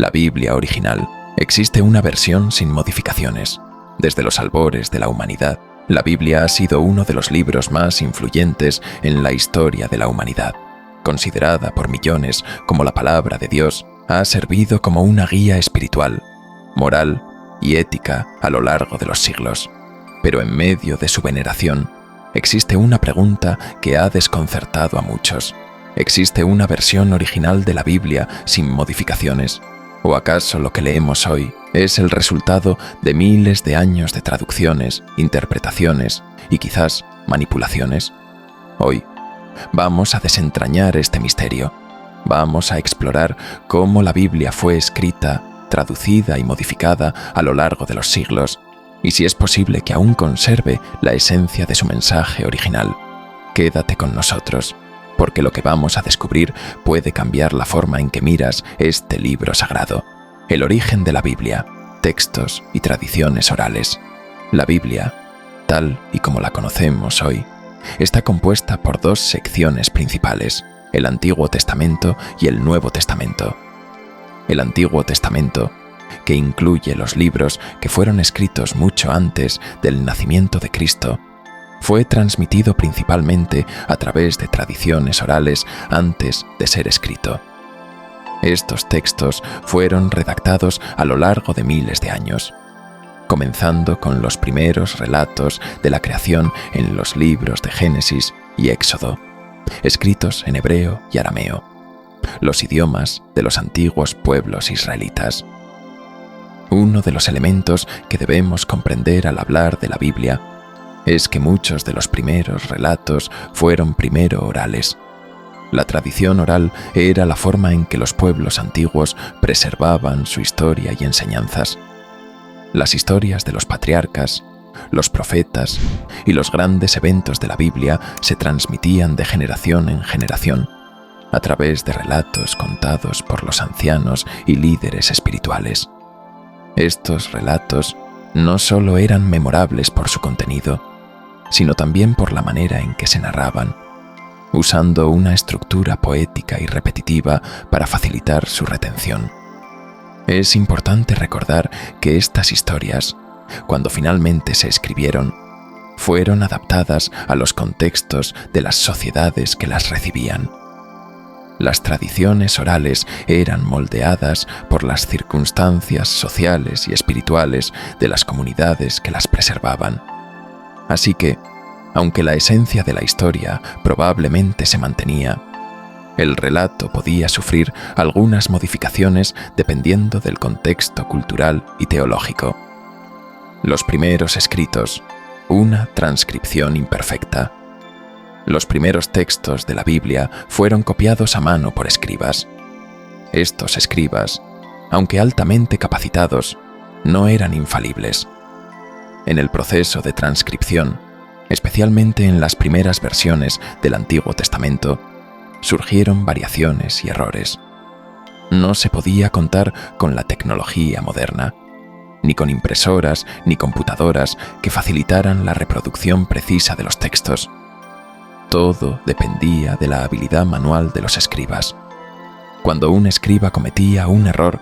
la Biblia original, existe una versión sin modificaciones. Desde los albores de la humanidad, la Biblia ha sido uno de los libros más influyentes en la historia de la humanidad. Considerada por millones como la palabra de Dios, ha servido como una guía espiritual, moral y ética a lo largo de los siglos. Pero en medio de su veneración, existe una pregunta que ha desconcertado a muchos. ¿Existe una versión original de la Biblia sin modificaciones? ¿O acaso lo que leemos hoy es el resultado de miles de años de traducciones, interpretaciones y quizás manipulaciones? Hoy vamos a desentrañar este misterio. Vamos a explorar cómo la Biblia fue escrita, traducida y modificada a lo largo de los siglos, y si es posible que aún conserve la esencia de su mensaje original. Quédate con nosotros, porque lo que vamos a descubrir puede cambiar la forma en que miras este libro sagrado. El origen de la Biblia, textos y tradiciones orales. La Biblia, tal y como la conocemos hoy, está compuesta por dos secciones principales, el Antiguo Testamento y el Nuevo Testamento. El Antiguo Testamento, que incluye los libros que fueron escritos mucho antes del nacimiento de Cristo, fue transmitido principalmente a través de tradiciones orales antes de ser escrito. Estos textos fueron redactados a lo largo de miles de años, comenzando con los primeros relatos de la creación en los libros de Génesis y Éxodo, escritos en hebreo y arameo, los idiomas de los antiguos pueblos israelitas. Uno de los elementos que debemos comprender al hablar de la Biblia es que muchos de los primeros relatos fueron primero orales. La tradición oral era la forma en que los pueblos antiguos preservaban su historia y enseñanzas. Las historias de los patriarcas, los profetas y los grandes eventos de la Biblia se transmitían de generación en generación, a través de relatos contados por los ancianos y líderes espirituales. Estos relatos no solo eran memorables por su contenido, sino también por la manera en que se narraban, usando una estructura poética y repetitiva para facilitar su retención. Es importante recordar que estas historias, cuando finalmente se escribieron, fueron adaptadas a los contextos de las sociedades que las recibían. Las tradiciones orales eran moldeadas por las circunstancias sociales y espirituales de las comunidades que las preservaban. Así que, aunque la esencia de la historia probablemente se mantenía, el relato podía sufrir algunas modificaciones dependiendo del contexto cultural y teológico. Los primeros escritos, una transcripción imperfecta. Los primeros textos de la Biblia fueron copiados a mano por escribas. Estos escribas, aunque altamente capacitados, no eran infalibles. En el proceso de transcripción, especialmente en las primeras versiones del Antiguo Testamento, surgieron variaciones y errores. No se podía contar con la tecnología moderna, ni con impresoras ni computadoras que facilitaran la reproducción precisa de los textos. Todo dependía de la habilidad manual de los escribas. Cuando un escriba cometía un error,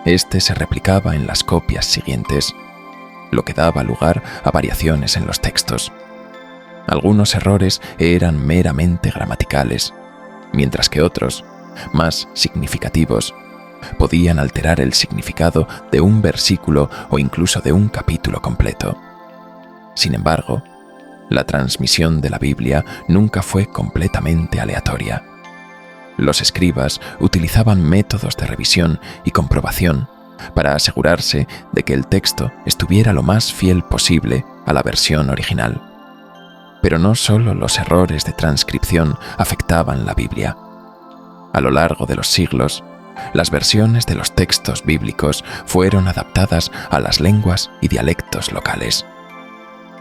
este se replicaba en las copias siguientes, lo que daba lugar a variaciones en los textos. Algunos errores eran meramente gramaticales, mientras que otros, más significativos, podían alterar el significado de un versículo o incluso de un capítulo completo. Sin embargo, la transmisión de la Biblia nunca fue completamente aleatoria. Los escribas utilizaban métodos de revisión y comprobación para asegurarse de que el texto estuviera lo más fiel posible a la versión original. Pero no solo los errores de transcripción afectaban la Biblia. A lo largo de los siglos, las versiones de los textos bíblicos fueron adaptadas a las lenguas y dialectos locales.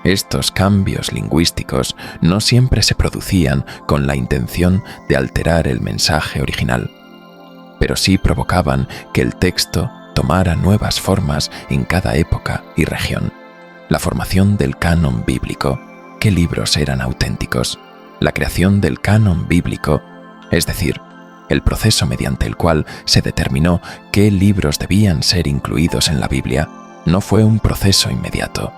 Estos cambios lingüísticos no siempre se producían con la intención de alterar el mensaje original, pero sí provocaban que el texto tomara nuevas formas en cada época y región. La formación del canon bíblico, qué libros eran auténticos, la creación del canon bíblico, es decir, El proceso mediante el cual se determinó qué libros debían ser incluidos en la Biblia no fue un proceso inmediato.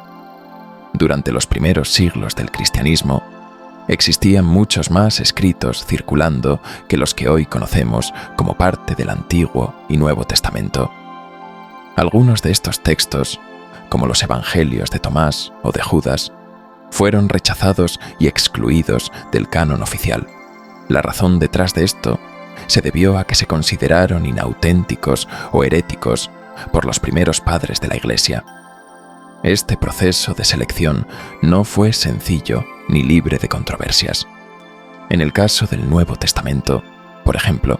Durante los primeros siglos del cristianismo, existían muchos más escritos circulando que los que hoy conocemos como parte del Antiguo y Nuevo Testamento. Algunos de estos textos, como los Evangelios de Tomás o de Judas, fueron rechazados y excluidos del canon oficial. La razón detrás de esto se debió a que se consideraron inauténticos o heréticos por los primeros padres de la Iglesia. Este proceso de selección no fue sencillo ni libre de controversias. En el caso del Nuevo Testamento, por ejemplo,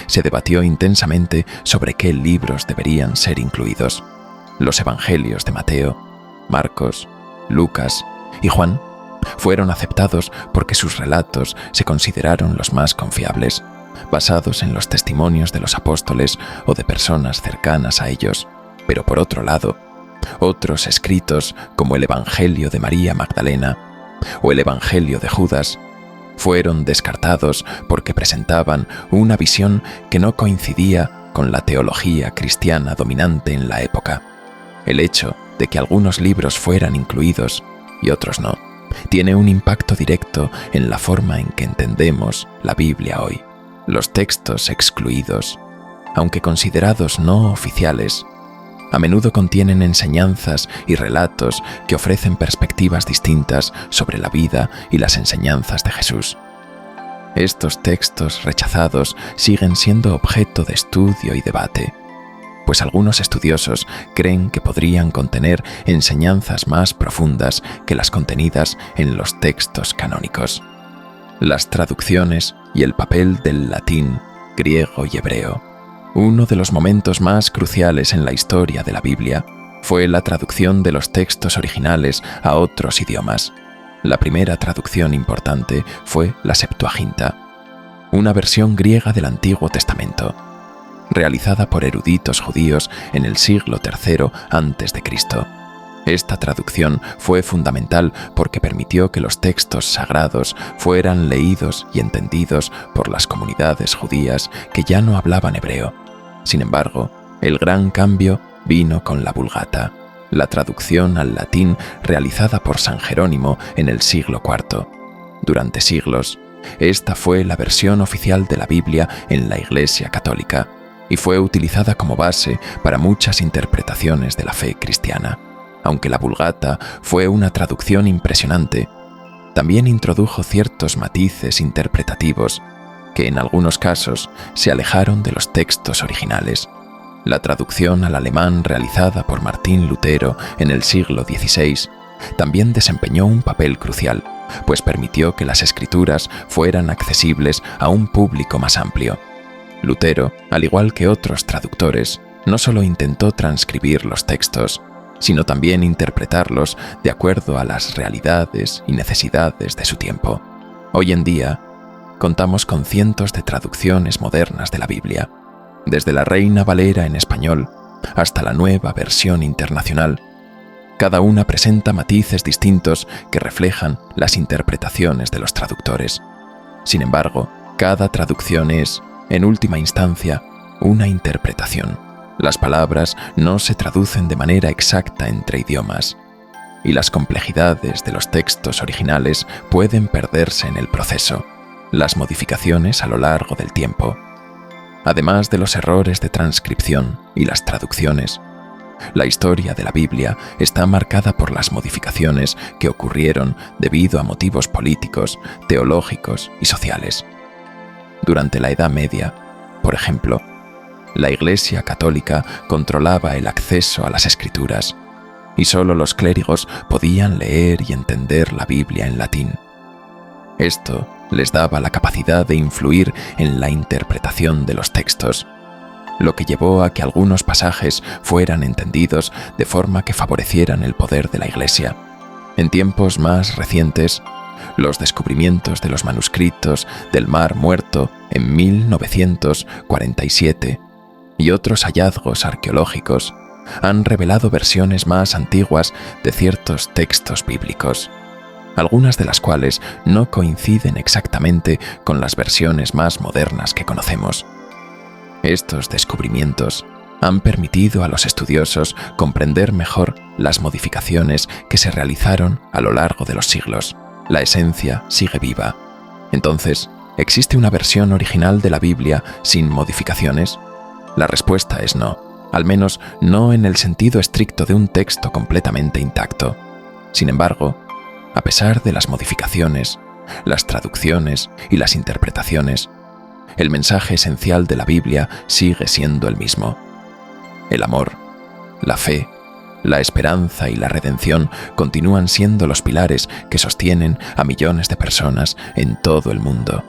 se debatió intensamente sobre qué libros deberían ser incluidos. Los Evangelios de Mateo, Marcos, Lucas y Juan fueron aceptados porque sus relatos se consideraron los más confiables, basados en los testimonios de los apóstoles o de personas cercanas a ellos. Pero por otro lado, otros escritos como el Evangelio de María Magdalena o el Evangelio de Judas fueron descartados porque presentaban una visión que no coincidía con la teología cristiana dominante en la época. El hecho de que algunos libros fueran incluidos y otros no, tiene un impacto directo en la forma en que entendemos la Biblia hoy. Los textos excluidos, aunque considerados no oficiales, a menudo contienen enseñanzas y relatos que ofrecen perspectivas distintas sobre la vida y las enseñanzas de Jesús. Estos textos rechazados siguen siendo objeto de estudio y debate, pues algunos estudiosos creen que podrían contener enseñanzas más profundas que las contenidas en los textos canónicos. Las traducciones y el papel del latín, griego y hebreo. Uno de los momentos más cruciales en la historia de la Biblia fue la traducción de los textos originales a otros idiomas. La primera traducción importante fue la Septuaginta, una versión griega del Antiguo Testamento, realizada por eruditos judíos en el siglo III a.C. Esta traducción fue fundamental porque permitió que los textos sagrados fueran leídos y entendidos por las comunidades judías que ya no hablaban hebreo. Sin embargo, el gran cambio vino con la Vulgata, la traducción al latín realizada por San Jerónimo en el siglo IV. Durante siglos, esta fue la versión oficial de la Biblia en la Iglesia Católica y fue utilizada como base para muchas interpretaciones de la fe cristiana. Aunque la Vulgata fue una traducción impresionante, también introdujo ciertos matices interpretativos que en algunos casos se alejaron de los textos originales. La traducción al alemán realizada por Martín Lutero en el siglo XVI también desempeñó un papel crucial, pues permitió que las escrituras fueran accesibles a un público más amplio. Lutero, al igual que otros traductores, no solo intentó transcribir los textos, sino también interpretarlos de acuerdo a las realidades y necesidades de su tiempo. Hoy en día, contamos con cientos de traducciones modernas de la Biblia, desde la Reina Valera en español hasta la nueva versión internacional. Cada una presenta matices distintos que reflejan las interpretaciones de los traductores. Sin embargo, cada traducción es, en última instancia, una interpretación. Las palabras no se traducen de manera exacta entre idiomas, y las complejidades de los textos originales pueden perderse en el proceso, las modificaciones a lo largo del tiempo. Además de los errores de transcripción y las traducciones, la historia de la Biblia está marcada por las modificaciones que ocurrieron debido a motivos políticos, teológicos y sociales. Durante la Edad Media, por ejemplo, la Iglesia Católica controlaba el acceso a las Escrituras y solo los clérigos podían leer y entender la Biblia en latín. Esto les daba la capacidad de influir en la interpretación de los textos, lo que llevó a que algunos pasajes fueran entendidos de forma que favorecieran el poder de la Iglesia. En tiempos más recientes, los descubrimientos de los manuscritos del Mar Muerto en 1947 y otros hallazgos arqueológicos han revelado versiones más antiguas de ciertos textos bíblicos. algunas de las cuales no coinciden exactamente con las versiones más modernas que conocemos. Estos descubrimientos han permitido a los estudiosos comprender mejor las modificaciones que se realizaron a lo largo de los siglos. La esencia sigue viva. Entonces, ¿existe una versión original de la Biblia sin modificaciones? La respuesta es no, al menos no en el sentido estricto de un texto completamente intacto. Sin embargo, a pesar de las modificaciones, las traducciones y las interpretaciones, el mensaje esencial de la Biblia sigue siendo el mismo. El amor, la fe, la esperanza y la redención continúan siendo los pilares que sostienen a millones de personas en todo el mundo.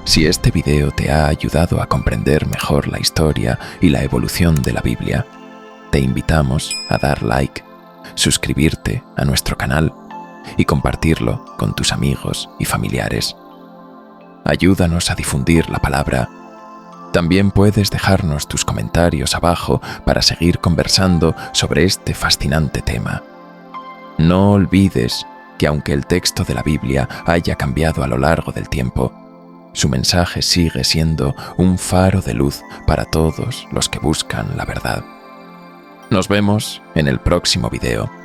Si este video te ha ayudado a comprender mejor la historia y la evolución de la Biblia, te invitamos a dar like, suscribirte a nuestro canal y compartirlo con tus amigos y familiares. Ayúdanos a difundir la palabra. También puedes dejarnos tus comentarios abajo para seguir conversando sobre este fascinante tema. No olvides que aunque el texto de la Biblia haya cambiado a lo largo del tiempo, su mensaje sigue siendo un faro de luz para todos los que buscan la verdad. Nos vemos en el próximo video.